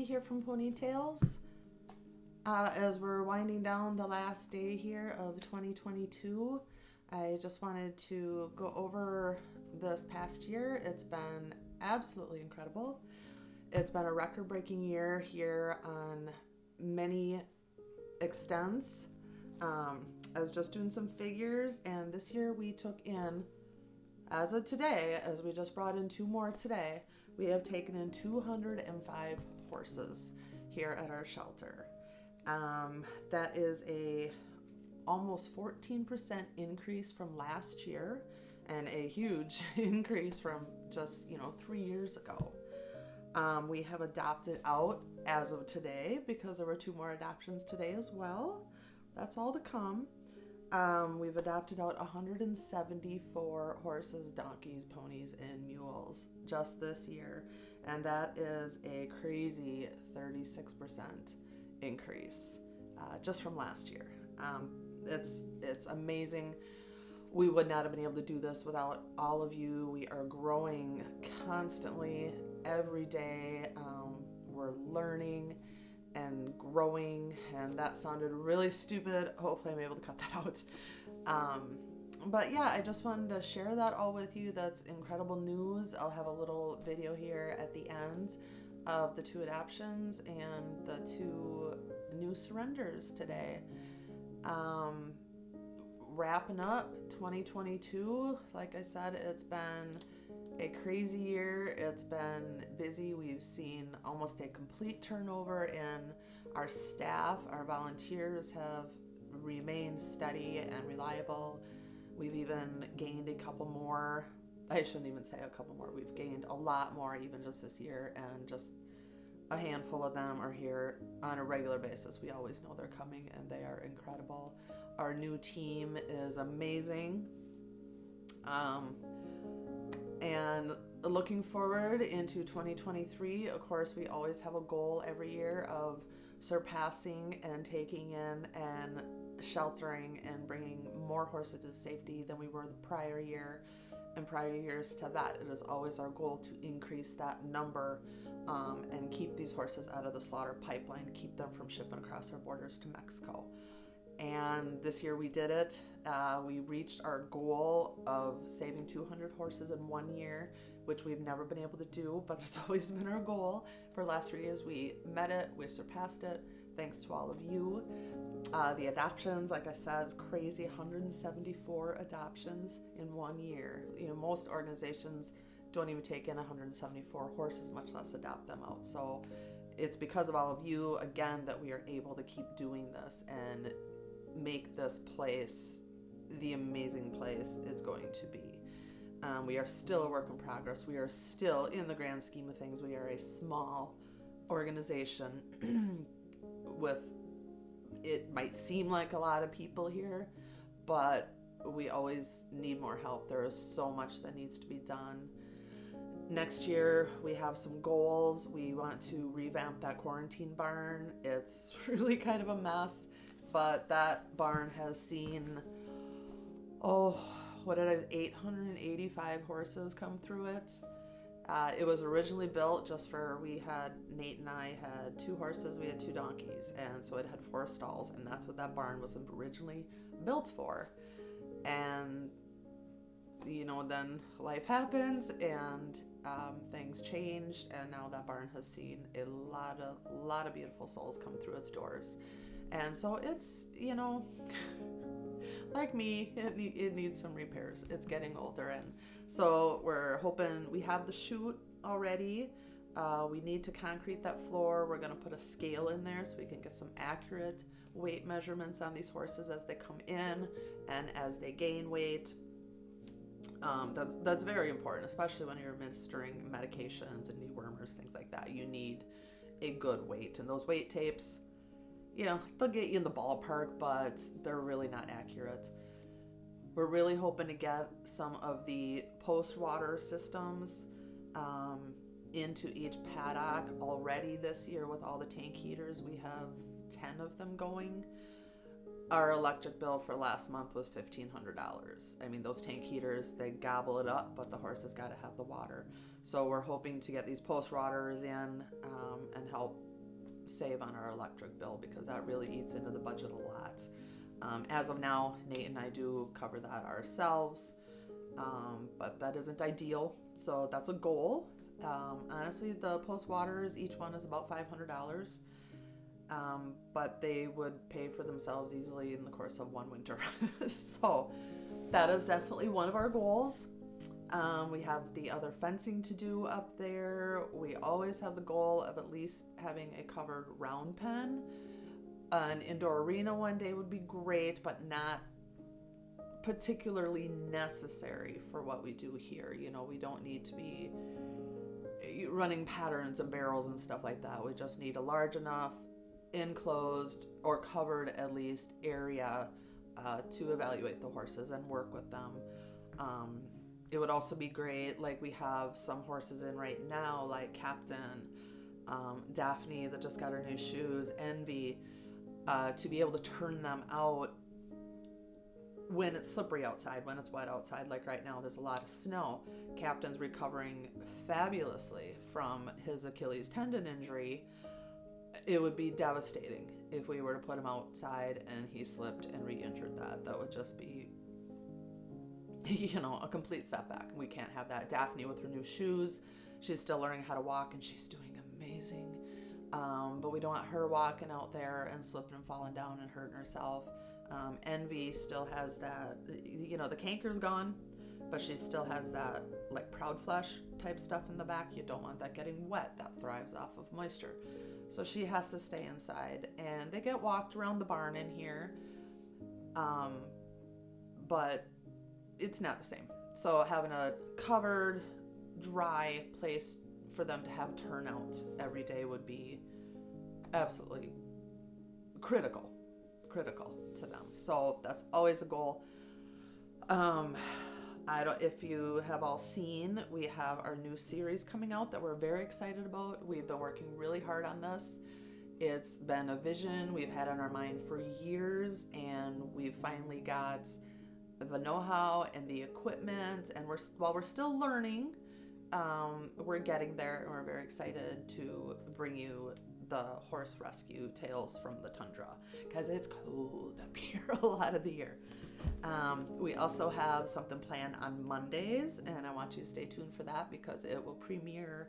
Emily here from Ponytails. As we're winding down the last day here of 2022, I just wanted to go over this past year. It's been absolutely incredible. It's been a record-breaking year here on many extents. I was just doing some figures, and this year we took in, as of today, as we just brought in 2 more today, we have taken in 205 horses here at our shelter. That is a almost 14% increase from last year and a huge increase from just 3 years ago. We have adopted out as of today, because there were 2 more adoptions today as well. That's all to come. We've adopted out 174 horses, donkeys, ponies, and mules just this year, and that is a crazy 36% increase just from last year. It's amazing. We would not have been able to do this without all of you. We are growing constantly every day. We're learning and growing, and that sounded really stupid. Hopefully I'm able to cut that out. But yeah, I just wanted to share that all with you. That's incredible news. I'll have a little video here at the end of the 2 adoptions and the 2 new surrenders today. Wrapping up 2022, like I said, it's been a crazy year. It's been busy. We've seen almost a complete turnover in our staff. Our volunteers have remained steady and reliable. We've even gained a couple more. I shouldn't even say a couple more. We've gained a lot more even just this year, and just a handful of them are here on a regular basis. We always know they're coming, and they are incredible. Our new team is amazing. And looking forward into 2023, of course, we always have a goal every year of surpassing and taking in and sheltering and bringing more horses to safety than we were the prior year and prior years to that. It is always our goal to increase that number and keep these horses out of the slaughter pipeline, keep them from shipping across our borders to Mexico. And this year we did it. We reached our goal of saving 200 horses in 1 year, which we've never been able to do, but it's always been our goal. For the last 3 years, we met it, we surpassed it, thanks to all of you. The adoptions, like I said, is crazy, 174 adoptions in 1 year. Most organizations don't even take in 174 horses, much less adopt them out. So it's because of all of you, again, that we are able to keep doing this and make this place the amazing place it's going to be. We are still a work in progress. We are still, in the grand scheme of things, we are a small organization with, it might seem like a lot of people here, but we always need more help. There is so much that needs to be done. Next year, we have some goals. We want to revamp that quarantine barn. It's really kind of a mess, but that barn has seen, 885 horses come through it. It was originally built just for, Nate and I had 2 horses, we had 2 donkeys, and so it had 4 stalls, and that's what that barn was originally built for. And, then life happens, and things changed, and now that barn has seen a lot of beautiful souls come through its doors. And so it's, like me, it needs some repairs. It's getting older, and so we're hoping, we have the chute already. We need to concrete that floor. We're going to put a scale in there so we can get some accurate weight measurements on these horses as they come in and as they gain weight. That's very important, especially when you're administering medications and dewormers, things like that. You need a good weight, and those weight tapes, they'll get you in the ballpark, but they're really not accurate. We're really hoping to get some of the post-water systems into each paddock already this year with all the tank heaters. We have 10 of them going. Our electric bill for last month was $1,500. I mean, those tank heaters, they gobble it up, but the horses got to have the water. So we're hoping to get these post-waters in and help save on our electric bill, because that really eats into the budget a lot. As of now, Nate and I do cover that ourselves, but that isn't ideal, so that's a goal. Honestly, the post waters, each one is about $500, but they would pay for themselves easily in the course of one winter. So that is definitely one of our goals. We have the other fencing to do up there. We always have the goal of at least having a covered round pen. An indoor arena one day would be great, but not particularly necessary for what we do here. You know, we don't need to be running patterns and barrels and stuff like that. We just need a large enough enclosed or covered at least area to evaluate the horses and work with them. It would also be great, like we have some horses in right now, like Captain, Daphne that just got her new shoes, Envy, to be able to turn them out when it's slippery outside, when it's wet outside. Like right now, there's a lot of snow. Captain's recovering fabulously from his Achilles tendon injury. It would be devastating if we were to put him outside and he slipped and re-injured that. That would just be, you know, a complete setback. We can't have that. Daphne with her new shoes, she's still learning how to walk and she's doing amazing. But we don't want her walking out there and slipping and falling down and hurting herself. Envy still has that, you know, the canker's gone, but she still has that like proud flesh type stuff in the back. You don't want that getting wet. That thrives off of moisture. So she has to stay inside, and they get walked around the barn in here. But it's not the same. So having a covered, dry place for them to have turnout every day would be absolutely critical to them. So that's always a goal. If you have all seen, we have our new series coming out that we're very excited about. We've been working really hard on this. It's been a vision we've had on our mind for years, and we've finally got the know-how and the equipment, and while we're still learning, we're getting there, and we're very excited to bring you the horse rescue tales from the tundra, because it's cold up here a lot of the year. We also have something planned on Mondays, and I want you to stay tuned for that because it will premiere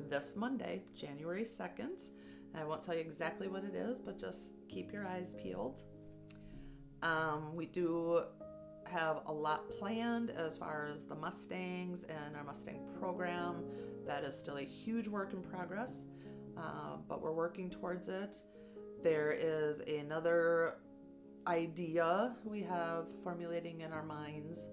this Monday, January 2nd. And I won't tell you exactly what it is, but just keep your eyes peeled. We do have a lot planned as far as the Mustangs and our Mustang program. That is still a huge work in progress, but we're working towards it. There is another idea we have formulating in our minds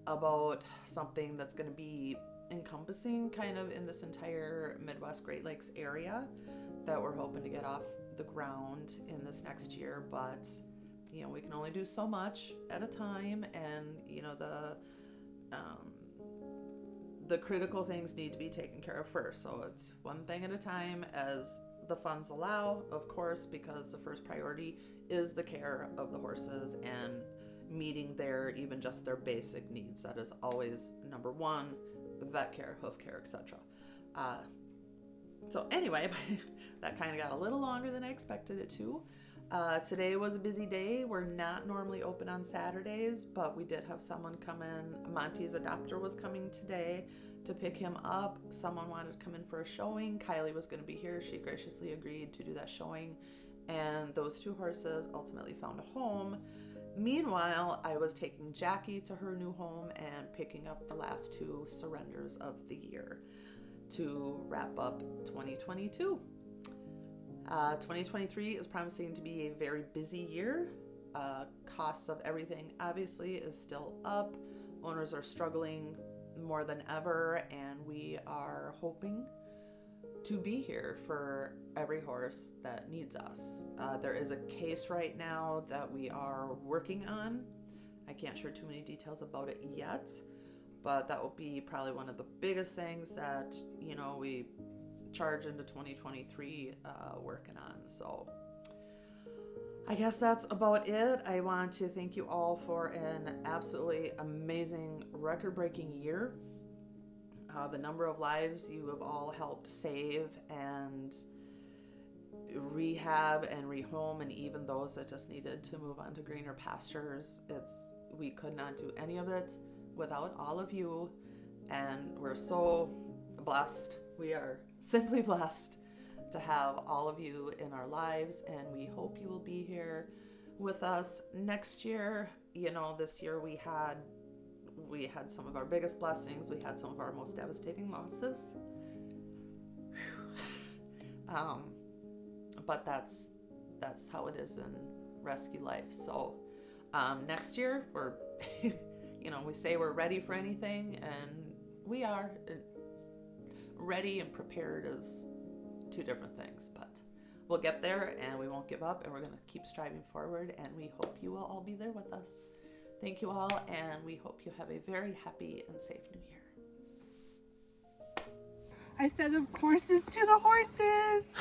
about something that's going to be encompassing kind of in this entire Midwest Great Lakes area that we're hoping to get off the ground in this next year. But you know, we can only do so much at a time, and you know, the critical things need to be taken care of first. So it's one thing at a time as the funds allow, of course, because the first priority is the care of the horses and meeting even just their basic needs. That is always number one: vet care, hoof care, etc. So anyway, that kind of got a little longer than I expected it to. Today was a busy day. We're not normally open on Saturdays, but we did have someone come in. Monty's adopter was coming today to pick him up. Someone wanted to come in for a showing. Kylie was going to be here. She graciously agreed to do that showing, and those two horses ultimately found a home. Meanwhile, I was taking Jackie to her new home and picking up the last two surrenders of the year to wrap up 2022. 2023 is promising to be a very busy year. Costs of everything obviously is still up. Owners are struggling more than ever, and we are hoping to be here for every horse that needs us. There is a case right now that we are working on. I can't share too many details about it yet, but that will be probably one of the biggest things that, you know, we charge into 2023 working on. So I guess that's about it. I want to thank you all for an absolutely amazing, record-breaking year. The number of lives you have all helped save, and rehab and rehome, and even those that just needed to move on to greener pastures. We could not do any of it without all of you, and we're so blessed. We are simply blessed to have all of you in our lives, and we hope you will be here with us next year. You know, this year we had some of our biggest blessings. We had some of our most devastating losses. But that's how it is in rescue life. So next year we're we say we're ready for anything, and we are. Ready and prepared is two different things, but we'll get there, and we won't give up, and we're going to keep striving forward, and we hope you will all be there with us. Thank you all, and we hope you have a very happy and safe new year. I said, of courses to the horses.